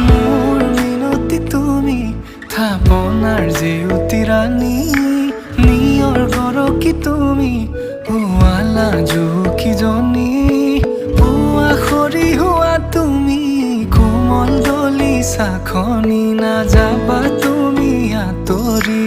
মোৰ মিনতি তুমি থাপনাৰ জেউতি ৰাণী নিয়ৰ গৰকি তুমি পুৱালা জুকিজনী পুৱা খৰি হোৱা তুমি কোমল দলি চাখনি নাযাবা তুমি আঁতৰি